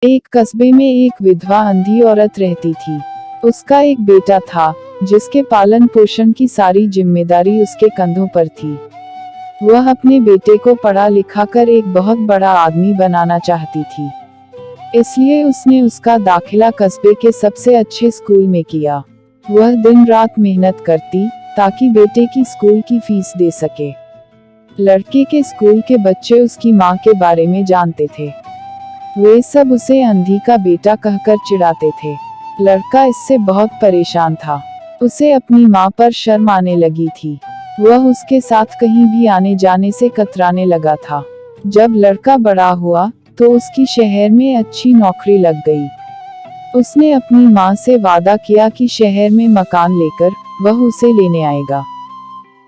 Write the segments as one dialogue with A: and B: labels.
A: एक कस्बे में एक विधवा अंधी औरत रहती थी। उसका एक बेटा था जिसके पालन पोषण की सारी जिम्मेदारी उसके कंधों पर थी। वह अपने बेटे को पढ़ा लिखा कर एक बहुत बड़ा आदमी बनाना चाहती थी, इसलिए उसने उसका दाखिला कस्बे के सबसे अच्छे स्कूल में किया। वह दिन रात मेहनत करती ताकि बेटे की स्कूल की फीस दे सके। लड़के के स्कूल के बच्चे उसकी माँ के बारे में जानते थे। वे सब उसे अंधी का बेटा कहकर चिढ़ाते थे। लड़का इससे बहुत परेशान था। उसे अपनी माँ पर शर्म आने लगी थी। वह उसके साथ कहीं भी आने जाने से कतराने लगा था। जब लड़का बड़ा हुआ तो उसकी शहर में अच्छी नौकरी लग गई। उसने अपनी माँ से वादा किया कि शहर में मकान लेकर वह उसे लेने आएगा।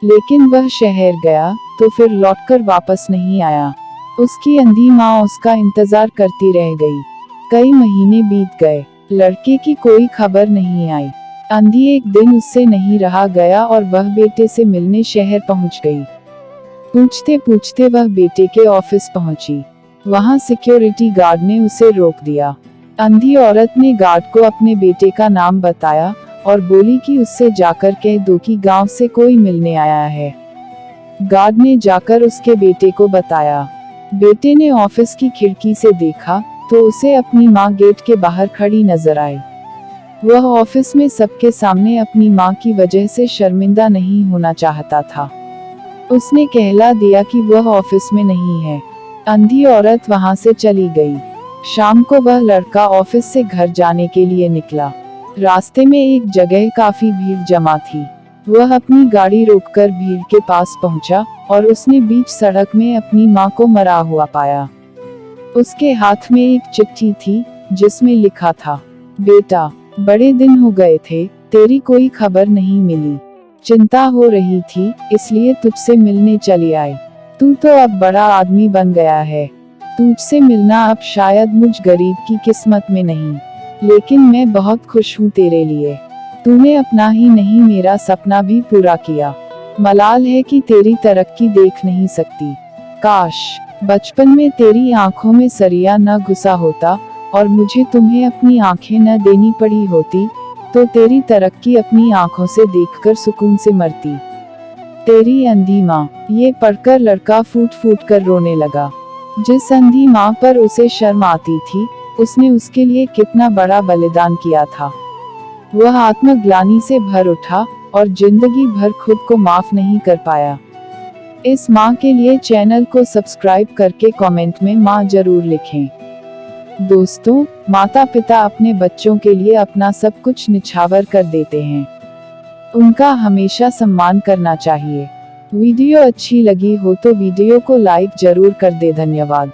A: लेकिन वह शहर गया तो फिर लौटकर वापस नहीं आया। उसकी अंधी माँ उसका इंतजार करती रह गई। कई महीने बीत गए, लड़के की कोई खबर नहीं आई। अंधी एक दिन उससे नहीं रहा गया और वह बेटे से मिलने शहर पहुंच गई। पूछते पूछते वह बेटे के ऑफिस पहुंची। वहां सिक्योरिटी गार्ड ने उसे रोक दिया। अंधी औरत ने गार्ड को अपने बेटे का नाम बताया और बोली कि उससे जाकर कह दो कि गांव से कोई मिलने आया है। गार्ड ने जाकर उसके बेटे को बताया। बेटे ने ऑफिस की खिड़की से देखा तो उसे अपनी माँ गेट के बाहर खड़ी नजर आई। वह ऑफिस में सबके सामने अपनी माँ की वजह से शर्मिंदा नहीं होना चाहता था। उसने कहला दिया कि वह ऑफिस में नहीं है। अंधी औरत वहां से चली गई। शाम को वह लड़का ऑफिस से घर जाने के लिए निकला। रास्ते में एक जगह काफी भीड़ जमा थी। वह अपनी गाड़ी रोककर भीड़ के पास पहुंचा और उसने बीच सड़क में अपनी माँ को मरा हुआ पाया। उसके हाथ में एक चिट्ठी थी जिसमें लिखा था, बेटा, बड़े दिन हो गए थे, तेरी कोई खबर नहीं मिली। चिंता हो रही थी इसलिए तुझसे मिलने चली आई। तू तो अब बड़ा आदमी बन गया है। तुझसे मिलना अब शायद मुझ गरीब की किस्मत में नहीं, लेकिन मैं बहुत खुश हूँ तेरे लिए। तूने अपना ही नहीं मेरा सपना भी पूरा किया। मलाल है कि तेरी तरक्की देख नहीं सकती। काश बचपन में तेरी आंखों में सरिया न घुसा होता और मुझे तुम्हें अपनी आंखें न देनी पड़ी होती, तो तेरी तरक्की अपनी आंखों से देखकर सुकून से मरती। तेरी अंधी माँ। ये पढ़कर लड़का फूट फूट कर रोने लगा। जिस अंधी माँ पर उसे शर्म आती थी, उसने उसके लिए कितना बड़ा बलिदान किया था। वह आत्मग्लानि से भर उठा और जिंदगी भर खुद को माफ नहीं कर पाया। इस माँ के लिए चैनल को सब्सक्राइब करके कमेंट में माँ जरूर लिखें। दोस्तों, माता पिता अपने बच्चों के लिए अपना सब कुछ निछावर कर देते हैं। उनका हमेशा सम्मान करना चाहिए। वीडियो अच्छी लगी हो तो वीडियो को लाइक जरूर कर दे। धन्यवाद।